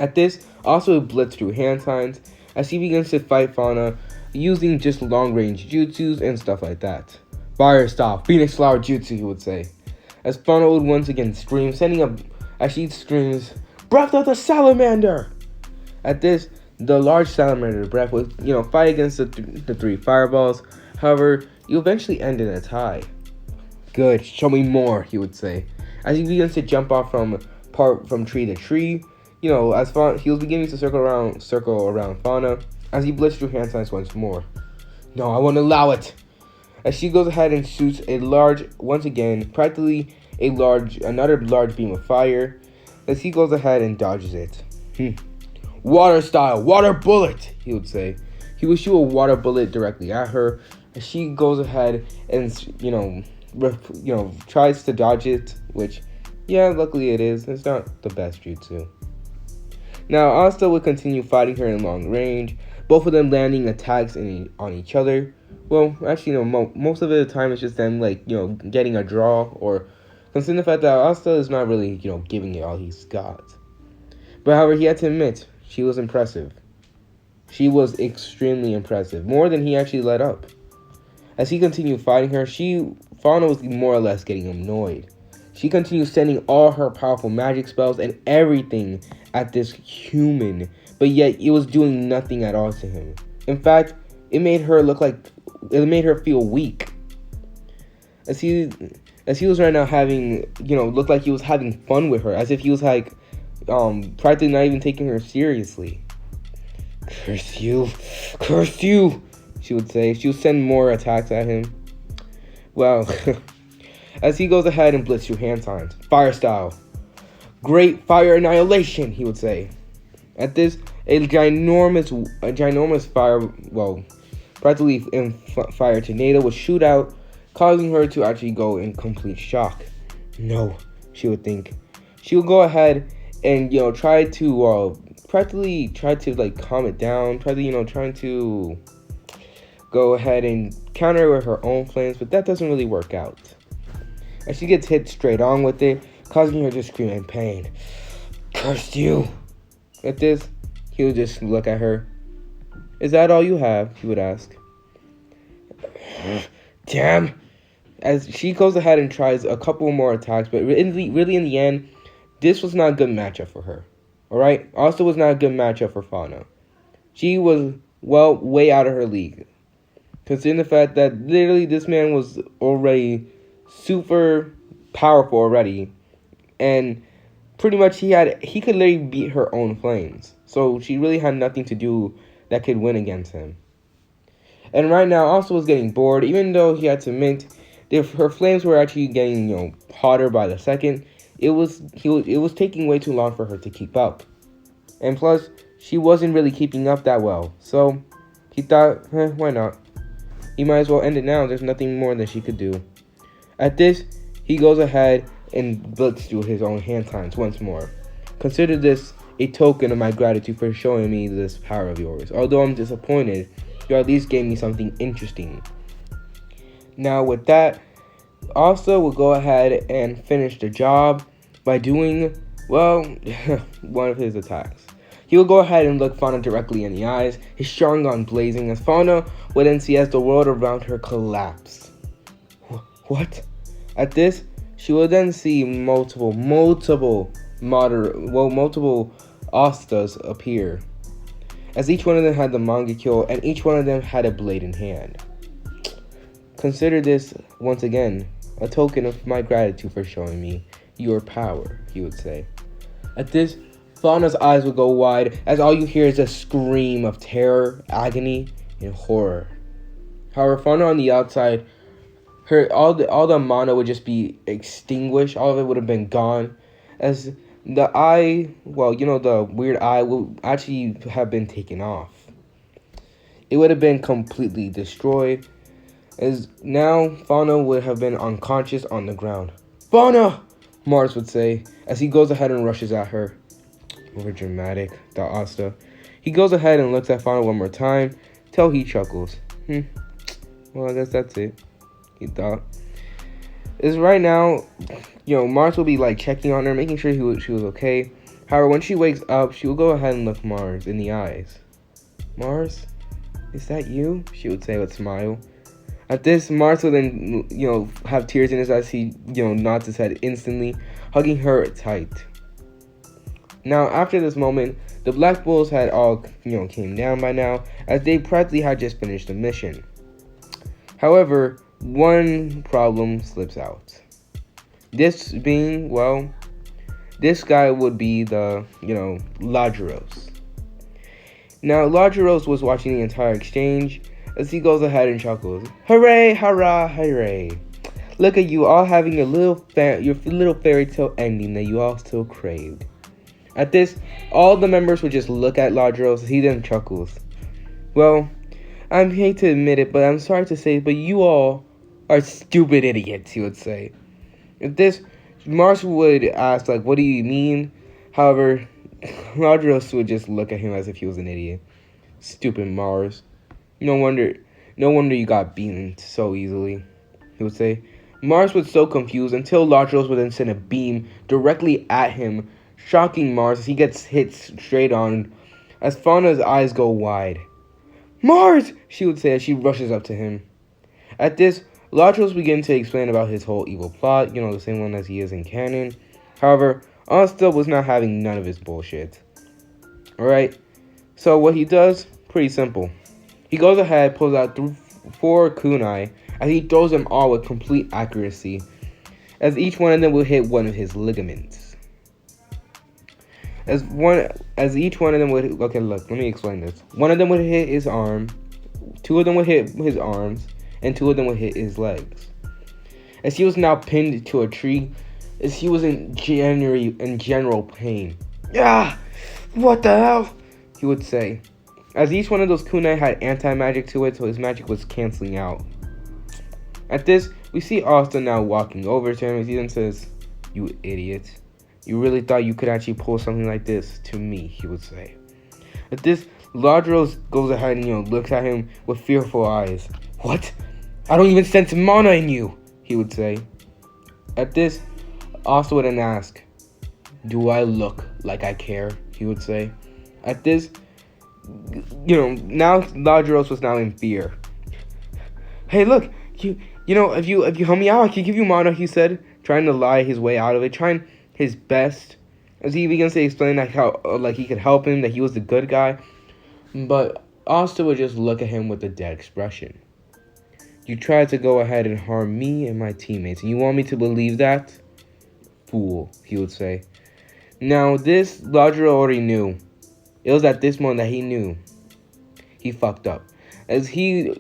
At this, also blitz through hand signs as he begins to fight Fauna using just long-range jutsus and stuff like that. Fire style, Phoenix Flower Jutsu, he would say. As Fauna would once again scream, as she screams, Breath of the Salamander! At this, the large salamander breath would, fight against the three fireballs. However, you eventually end in a tie. Good, show me more, he would say. As he begins to jump off from tree to tree, as he was beginning to circle around Fauna, as he blitzed through hand signs once more. No, I won't allow it. As she goes ahead and shoots another large beam of fire, as he goes ahead and dodges it. Water style, water bullet, he would say. He would shoot a water bullet directly at her, as she goes ahead and, tries to dodge it, which, luckily it is. It's not the best jutsu. Now, Asta would continue fighting her in long range, both of them landing attacks on each other. Well, actually, most of the time it's just them, getting a draw, or considering the fact that Asta is not really, giving it all he's got. But however, he had to admit, she was impressive. She was extremely impressive, more than he actually let up. As he continued fighting her, Fauna was more or less getting annoyed. She continued sending all her powerful magic spells and everything at this human, but yet it was doing nothing at all to him. In fact, it made her feel weak. As he was right now looked like he was having fun with her, as if he was practically not even taking her seriously. Curse you, she would say. She would send more attacks at him. Well, as he goes ahead and blitz through hand signs. Fire style. Great fire annihilation, he would say. At this, a ginormous fire, practically fire tornado would shoot out, causing her to actually go in complete shock. No, she would think. She would go ahead and, try to calm it down, trying to go ahead and counter with her own flames, but that doesn't really work out. as she gets hit straight on with it, causing her to scream in pain. Cursed you! At this, he would just look at her. Is that all you have? He would ask. Damn! As she goes ahead and tries a couple more attacks, but really in the end, this was not a good matchup for her. Alright? Also was not a good matchup for Fauna. She was, well, way out of her league. Considering the fact that literally this man was already super powerful already. And pretty much he could literally beat her own flames. So she really had nothing to do that could win against him. And right now also was getting bored, even though he had to admit her flames were actually getting, hotter by the second. It was taking way too long for her to keep up. And plus, she wasn't really keeping up that well. So he thought, why not? He might as well end it now. There's nothing more that she could do. At this, he goes ahead and looks through his own hand signs once more. Consider this a token of my gratitude for showing me this power of yours. Although I'm disappointed, you at least gave me something interesting. Now with that, Asta will go ahead and finish the job by doing, well, one of his attacks. He will go ahead and look Fauna directly in the eyes, his Sharingan blazing as Fauna would then see as the world around her collapse. What? At this, she will then see multiple Astas appear, as each one of them had the Mangekyo and each one of them had a blade in hand. Consider this, once again, a token of my gratitude for showing me your power, he would say. At this, Fauna's eyes would go wide as all you hear is a scream of terror, agony, and horror. However, Fauna on the outside, all the mana would just be extinguished. All of it would have been gone, as the eye, the weird eye would actually have been taken off. It would have been completely destroyed, as now Fauna would have been unconscious on the ground. Fauna! Mars would say, as he goes ahead and rushes at her. Over dramatic, thought Asta. He goes ahead and looks at Fauna one more time, till he chuckles. Well, I guess that's it, he thought. Is right now, Mars will be checking on her, making sure she was okay. However, when she wakes up, she will go ahead and look Mars in the eyes. Mars, is that you? She would say with a smile. At this, Mars will then, have tears in his eyes. He, nods his head instantly, hugging her tight. Now, after this moment, the Black Bulls had all, came down by now, as they practically had just finished the mission. However, one problem slips out. This being, this guy would be the, Lajaros. Now, Lajaros was watching the entire exchange, as he goes ahead and chuckles. Hooray, hurrah, hooray. Look at you all having your little fairy tale ending that you all still craved. At this, all the members would just look at Lajaros as he then chuckles. Well, I hate to admit it, but I'm sorry to say, but you all are stupid idiots, he would say. At this, Mars would ask, what do you mean? However, Lajaros would just look at him as if he was an idiot. Stupid Mars. No wonder you got beaten so easily, he would say. Mars was so confused until Lajaros would then send a beam directly at him, shocking Mars as he gets hit straight on, as Fauna's eyes go wide. Mars! She would say as she rushes up to him. At this, Lajaros begins to explain about his whole evil plot, the same one as he is in canon. However, Asta was not having none of his bullshit. Alright, so what he does, pretty simple. He goes ahead, pulls out 4 kunai, as he throws them all with complete accuracy, as each one of them will hit one of his ligaments. As each one of them would, okay, look, let me explain this. One of them would hit his arm, 2 of them would hit his arms, and 2 of them would hit his legs. As he was now pinned to a tree, as he was in general pain. Yeah, what the hell? He would say. As each one of those kunai had anti-magic to it, so his magic was canceling out. At this, we see Asta now walking over to him as he then says, "You idiot. You really thought you could actually pull something like this to me," he would say. At this, Lajaros goes ahead and, looks at him with fearful eyes. "What? I don't even sense mana in you," he would say. At this, Asta would then ask, "Do I look like I care?" He would say. At this, now Lodros was now in fear. "Hey, look, if you help me out, I can give you mana," he said, trying to lie his way out of it, trying his best as he begins to explain how he could help him, that he was the good guy. But Asta would just look at him with a dead expression. "You tried to go ahead and harm me and my teammates, and you want me to believe that? Fool," he would say. Now, this Lodro already knew. It was at this moment that he knew he fucked up. As he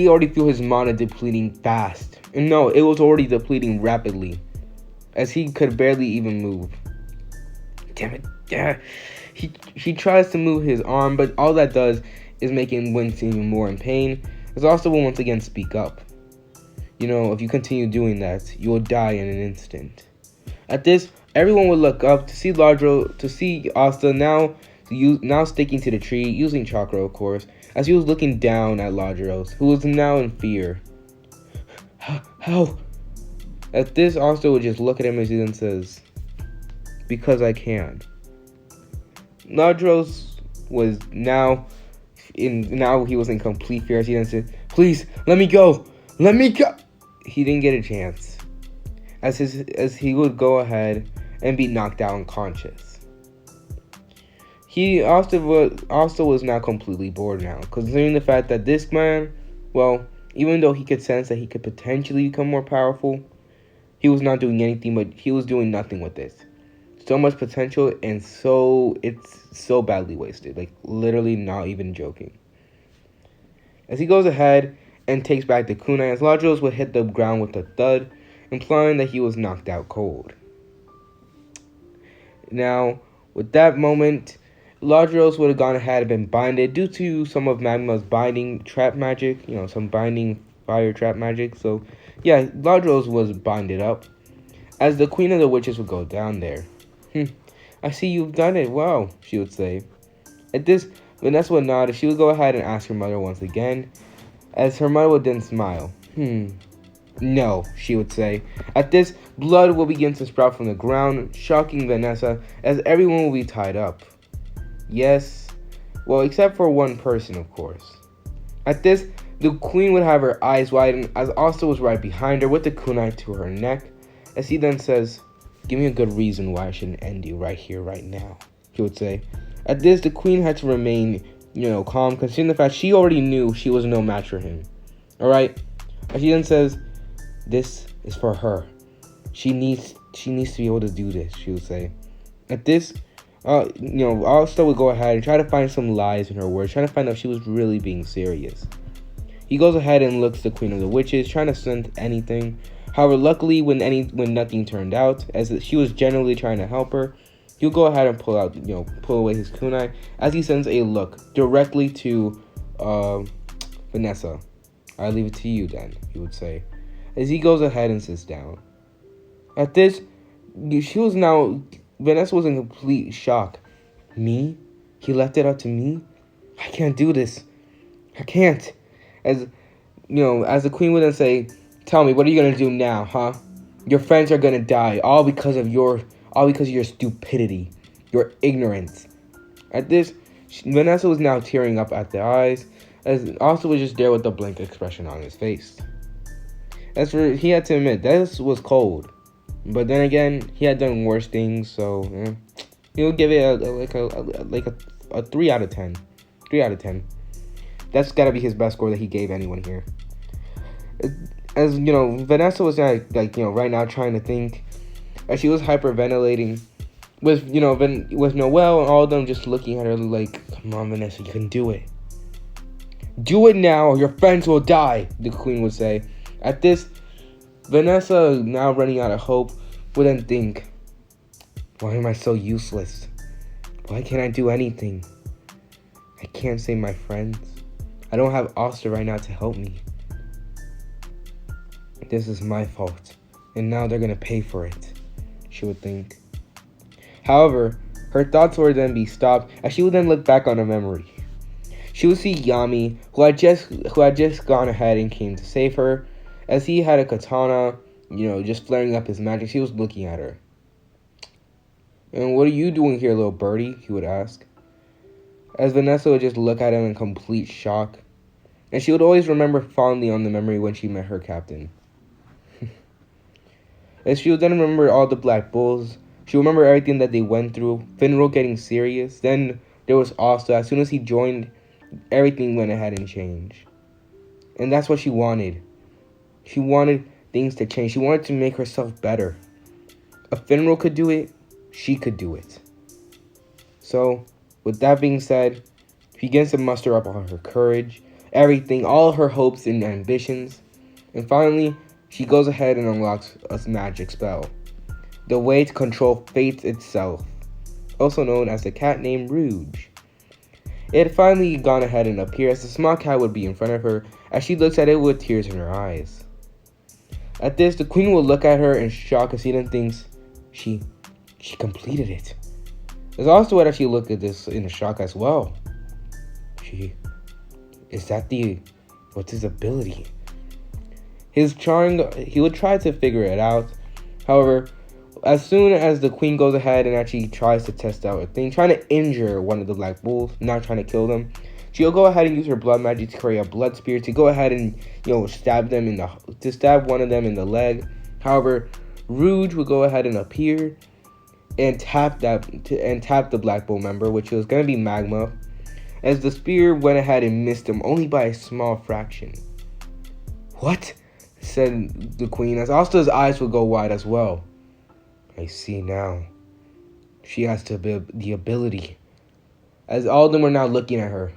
already feel his mana depleting fast. And no, it was already depleting rapidly, as he could barely even move. Damn it. Yeah. He tries to move his arm, but all that does is make him wince even more in pain. As Asta will once again speak up. If you continue doing that, you will die in an instant. At this, everyone would look up to see Asta now sticking to the tree, using chakra, of course, as he was looking down at Lodros, who was now in fear. "How?" At this, Asta would just look at him as he then says, "Because I can." Lodros was now he was in complete fear as he then said, "Please, let me go! Let me go!" He didn't get a chance, as he would go ahead and be knocked out unconscious. He also was now completely bored now, considering the fact that this man, well, even though he could sense that he could potentially become more powerful, he was not doing anything, but he was doing nothing with this. So much potential, and it's so badly wasted, like literally not even joking. As he goes ahead and takes back the kunai, as Lodros would hit the ground with a thud, implying that he was knocked out cold. Now, with that moment, Lodros would have gone ahead and been binded due to some of Magma's binding trap magic, some binding fire trap magic. So, yeah, Lodros was binded up, as the Queen of the Witches would go down there. "I see you've done it. Wow," she would say. At this, Vanessa would nod, and she would go ahead and ask her mother once again, as her mother would then smile. "No," she would say. At this, blood will begin to sprout from the ground, shocking Vanessa, as everyone will be tied up. Yes, well, except for one person, of course. At this, the Queen would have her eyes widen, as Asta was right behind her with the kunai to her neck, as he then says, "Give me a good reason why I shouldn't end you right here, right now," he would say. At this, the Queen had to remain, calm, considering the fact she already knew she was no match for him. Alright? As she then says, "This is for her. She needs to be able to do this," she would say. At this, Asta would go ahead and try to find some lies in her words, trying to find out if she was really being serious. He goes ahead and looks the Queen of the Witches, trying to sense anything. However, luckily, when nothing turned out, as she was generally trying to help her, he'll go ahead and pull away his kunai, as he sends a look directly to Vanessa. "I leave it to you then," he would say, as he goes ahead and sits down. At this, Vanessa was in complete shock. "Me? He left it up to me? I can't do this. I can't." As the Queen would then say, "Tell me, what are you gonna do now, huh? Your friends are gonna die, all because of your stupidity, your ignorance." At this, Vanessa was now tearing up at the eyes, as Asta was just there with a blank expression on his face. He had to admit, this was cold. But then again, he had done worse things, so he'll give it a 3 out of 10. 3 out of 10. That's gotta be his best score that he gave anyone here. As Vanessa was right now trying to think, as she was hyperventilating, with Noelle and all of them just looking at her like, "Come on, Vanessa, you can do it. Do it now, or your friends will die," the Queen would say. At this, Vanessa, now running out of hope, would then think, "Why am I so useless? Why can't I do anything? I can't save my friends. I don't have Asta right now to help me. This is my fault, and now they're gonna pay for it," she would think. However, her thoughts would then be stopped, as she would then look back on her memory. She would see Yami, who had just gone ahead and came to save her, as he had a katana, just flaring up his magic, he was looking at her. "And what are you doing here, little birdie?" he would ask. As Vanessa would just look at him in complete shock. And she would always remember fondly on the memory when she met her captain. As she would then remember all the Black Bulls, she would remember everything that they went through, Finral getting serious, then there was Asta. As soon as he joined, everything went ahead and changed. And that's what she wanted. She wanted things to change. She wanted to make herself better. If Finral could do it, she could do it. So, with that being said, she begins to muster up all her courage, everything, all her hopes and ambitions. And finally, she goes ahead and unlocks a magic spell. The way to control fate itself, also known as the cat named Rouge. It had finally gone ahead and appeared as the small cat would be in front of her as she looks at it with tears in her eyes. At this, the queen will look at her in shock as she then thinks she completed it. There's also what she looked at this in a shock as well. What's his ability? He would try to figure it out. However, as soon as the queen goes ahead and actually tries to test out a thing, trying to injure one of the Black Bulls, not trying to kill them, she'll go ahead and use her blood magic to create a blood spear to go ahead and stab one of them in the leg. However, Rouge would go ahead and appear and tap the Black Bull member, which was going to be Magma, as the spear went ahead and missed him only by a small fraction. "What?" said the queen, as Asta's eyes would go wide as well. "I see now. She has the ability." As all of them were now looking at her,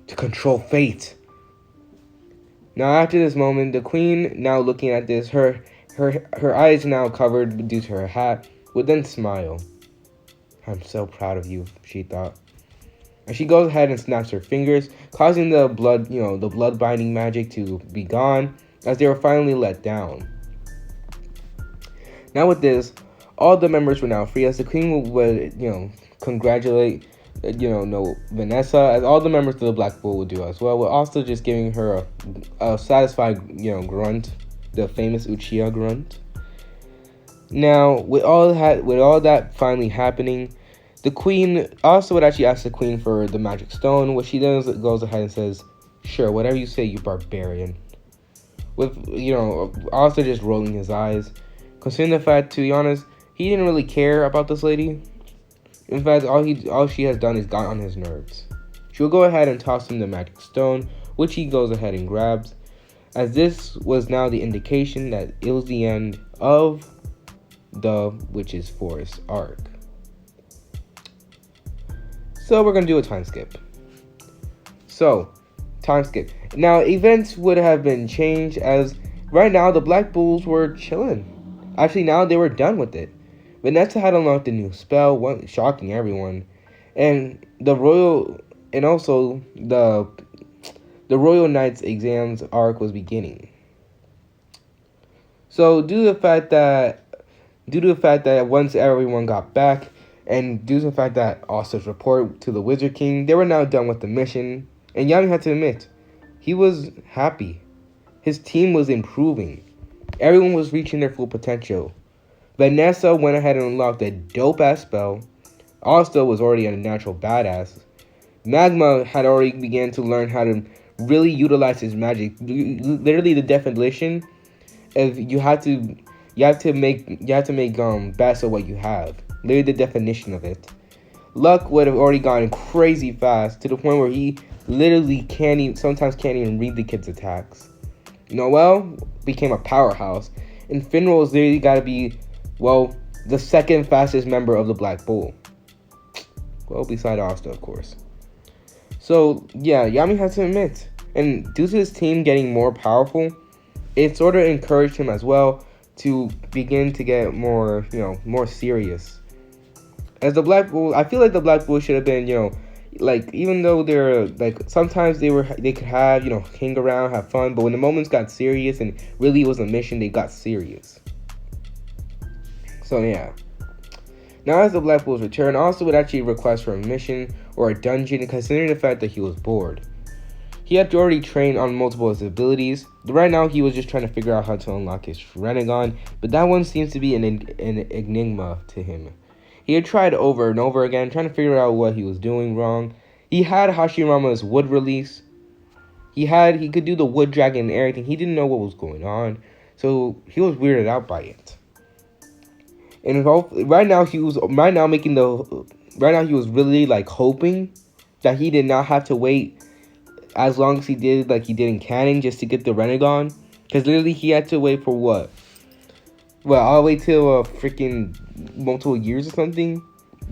to control fate. Now after this moment, the queen, now looking at this, her eyes now covered due to her hat, would then smile. "I'm so proud of you," she thought. And she goes ahead and snaps her fingers, causing the blood binding magic to be gone, as they were finally let down. Now with this, all the members were now free, as the queen would congratulate Vanessa, as all the members of the Black Bull would do as well, with also just giving her a satisfied grunt, the famous Uchiha grunt. Now with all that finally happening, the queen also would actually ask the queen for the magic stone, which she then goes ahead and says, "Sure, whatever you say, you barbarian." With also just rolling his eyes, considering the fact, to be honest, he didn't really care about this lady. In fact, all she has done is got on his nerves. She'll go ahead and toss him the magic stone, which he goes ahead and grabs, as this was now the indication that it was the end of the Witch's Forest arc. So we're going to do a time skip. Time skip. Now, events would have been changed, as right now the Black Bulls were chilling. Actually, now they were done with it. Vanessa had unlocked a new spell, shocking everyone, and the Royal Knights exams arc was beginning. So due to the fact that once everyone got back, and due to the fact that Asta's report to the Wizard King, they were now done with the mission, and Yami had to admit, he was happy. His team was improving. Everyone was reaching their full potential. Vanessa went ahead and unlocked a dope-ass spell. Asta was already a natural badass. Magma had already began to learn how to really utilize his magic. Literally, the definition of you have to make best of what you have. Literally, the definition of it. Luck would have already gone crazy fast to the point where he literally sometimes can't even read the kid's attacks. Noelle became a powerhouse, and Finral was literally got to be, the second fastest member of the Black Bull. Well, beside Asta, of course. So, yeah, Yami has to admit, and due to his team getting more powerful, it sort of encouraged him as well to begin to get more serious. As the Black Bull, I feel like the Black Bull should have been, even though they're, sometimes they could have, hang around, have fun, but when the moments got serious and really it was a mission, they got serious. So, yeah. Now, as the Black Bulls return, Asta would actually request for a mission or a dungeon, considering the fact that he was bored. He had already trained on multiple of his abilities. Right now, he was just trying to figure out how to unlock his Rinnegan, but that one seems to be an enigma to him. He had tried over and over again, trying to figure out what he was doing wrong. He had Hashirama's wood release. He could do the wood dragon and everything. He didn't know what was going on, so he was weirded out by it. And right now he was really like hoping that he did not have to wait as long as he did like he did in canon just to get the Rinnegan, because literally he had to wait for what? Well, all the way till freaking multiple years or something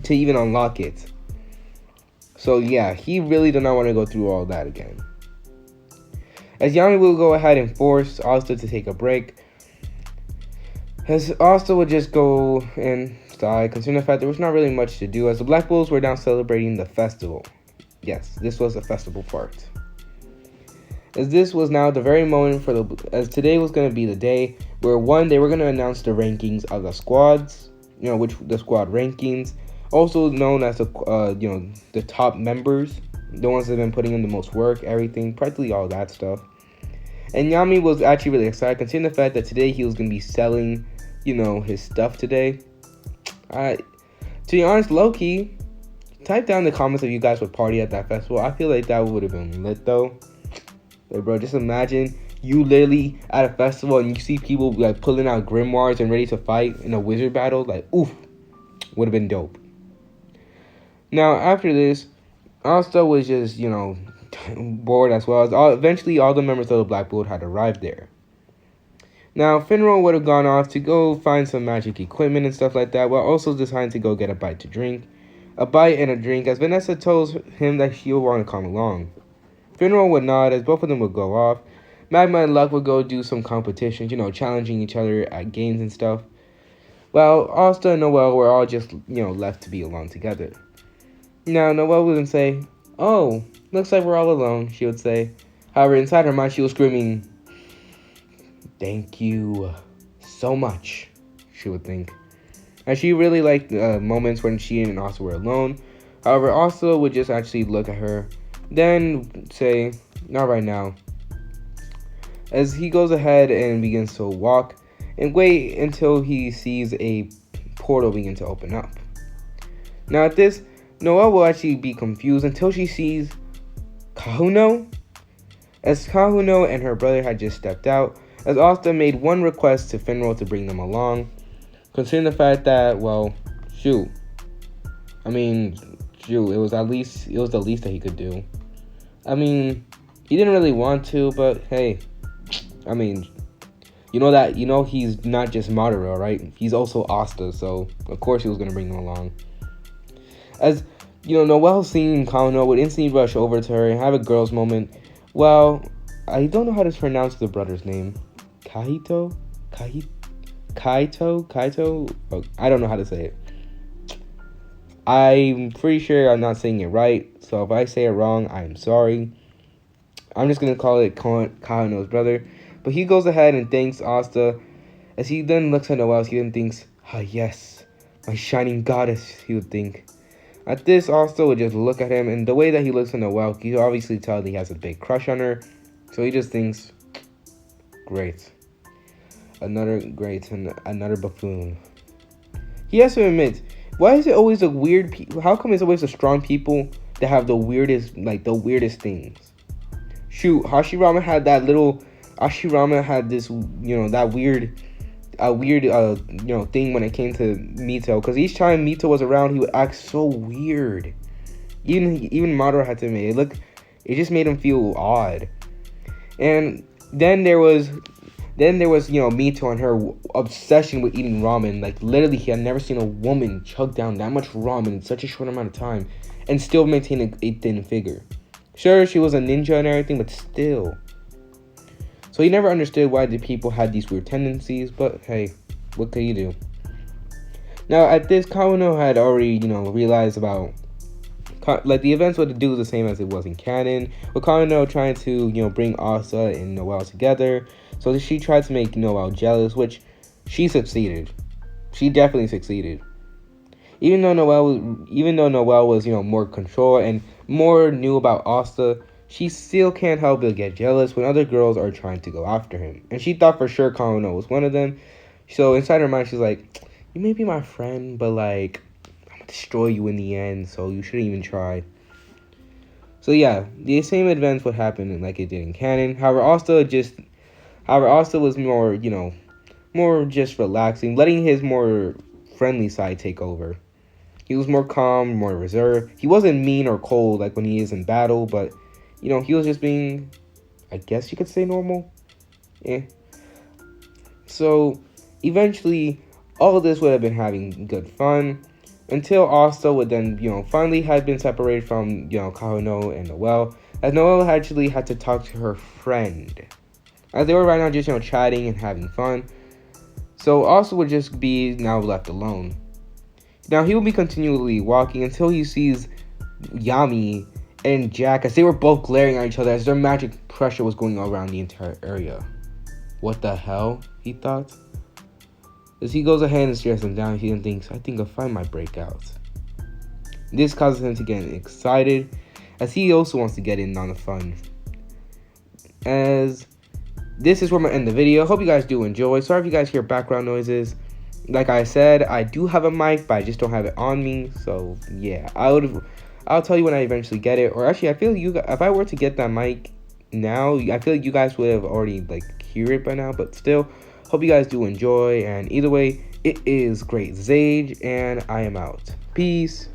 to even unlock it. So yeah, he really did not want to go through all that again. As Yami will go ahead and force Asta to take a break, as Asta would just go inside, considering the fact there was not really much to do, as the Black Bulls were now celebrating the festival. Yes, this was a festival part. As this was now the very moment as today was going to be the day where they were going to announce the rankings of the squads, the squad rankings, also known as the top members, the ones that have been putting in the most work, everything, practically all that stuff. And Yami was actually really excited, considering the fact that today he was going to be selling, his stuff today. To be honest, low-key, type down in the comments if you guys would party at that festival. I feel like that would have been lit, though. Like, bro, just imagine you literally at a festival and you see people like pulling out grimoires and ready to fight in a wizard battle. Like, oof, would have been dope. Now, after this, Asta was just, bored as well. Eventually, all the members of the Black Bull had arrived there. Now, Finral would have gone off to go find some magic equipment and stuff like that, while also deciding to go get a bite to drink. A bite and a drink, as Vanessa told him that she would want to come along. Finral would nod, as both of them would go off. Magma and Luck would go do some competitions, challenging each other at games and stuff. While Asta and Noelle were all just, left to be alone together. Now, Noelle wouldn't say, "Oh, looks like we're all alone," she would say. However, inside her mind, she was screaming, "Thank you so much," she would think. And she really liked moments when she and Asta were alone. However, Asta would just actually look at her, then say, "Not right now." As he goes ahead and begins to walk and wait until he sees a portal begin to open up. Now at this, Noelle will actually be confused until she sees Kahuno. As Kahuno and her brother had just stepped out, as Asta made one request to Finral to bring them along, considering the fact that, well, it was the least that he could do. He didn't really want to, but hey, he's not just Madara, right? He's also Asta, so of course he was gonna bring them along. As Noelle seeing Kahuno would instantly rush over to her and have a girl's moment. Well, I don't know how to pronounce the brother's name. Kaito? Oh, I don't know how to say it. I'm pretty sure I'm not saying it right, so if I say it wrong, I'm sorry. I'm just going to call it Kahuno's brother. But he goes ahead and thanks Asta. As he then looks at Noelle, he then thinks, "Ah, yes, my shining goddess," he would think. At this, Asta would just look at him, and the way that he looks at Noelle, you obviously tell that he has a big crush on her. So he just thinks, great. Another buffoon. He has to admit, why is it always the weird people? How come it's always the strong people that have the weirdest things? Shoot, Hashirama had this, that weird thing when it came to Mito, because each time Mito was around, he would act so weird. Even Madara had to admit it just made him feel odd. And then there was Mito and her obsession with eating ramen. Like, literally, he had never seen a woman chug down that much ramen in such a short amount of time and still maintain a thin figure. Sure, she was a ninja and everything, but still. So he never understood why the people had these weird tendencies, but hey, what can you do? Now, at this, Kahuno had already, realized about, the events would do the same as it was in canon, with Kahuno trying to, bring Asta and Noelle together. So she tried to make Noelle jealous, which she succeeded. She definitely succeeded. Even though Noelle was, more control and more knew about Asta, she still can't help but get jealous when other girls are trying to go after him. And she thought for sure Kahono was one of them. So inside her mind, she's like, you may be my friend, but like, I'm gonna destroy you in the end, so you shouldn't even try. So yeah, the same events would happen like it did in canon. However, Asta was more, more just relaxing, letting his more friendly side take over. He was more calm, more reserved. He wasn't mean or cold like when he is in battle, but he was just being, I guess you could say, normal. Yeah. So eventually, all of this would have been having good fun until Asta would then, finally had been separated from, Kahono and Noelle, as Noelle actually had to talk to her friend. As they were right now just, chatting and having fun. So Asta would just be now left alone. Now he will be continually walking until he sees Yami and Jack as they were both glaring at each other as their magic pressure was going around the entire area. What the hell? He thought. As he goes ahead and stares them down, he thinks, I think a fight might break out. This causes him to get excited as he also wants to get in on the fun. As this is where I'm going to end the video. Hope you guys do enjoy. Sorry if you guys hear background noises. Like I said, I do have a mic, but I just don't have it on me. So yeah, I'll tell you when I eventually get it. Or actually, I feel if I were to get that mic now, I feel like you guys would have already hear it by now. But still, hope you guys do enjoy. And either way, it is Great Zage, and I am out. Peace.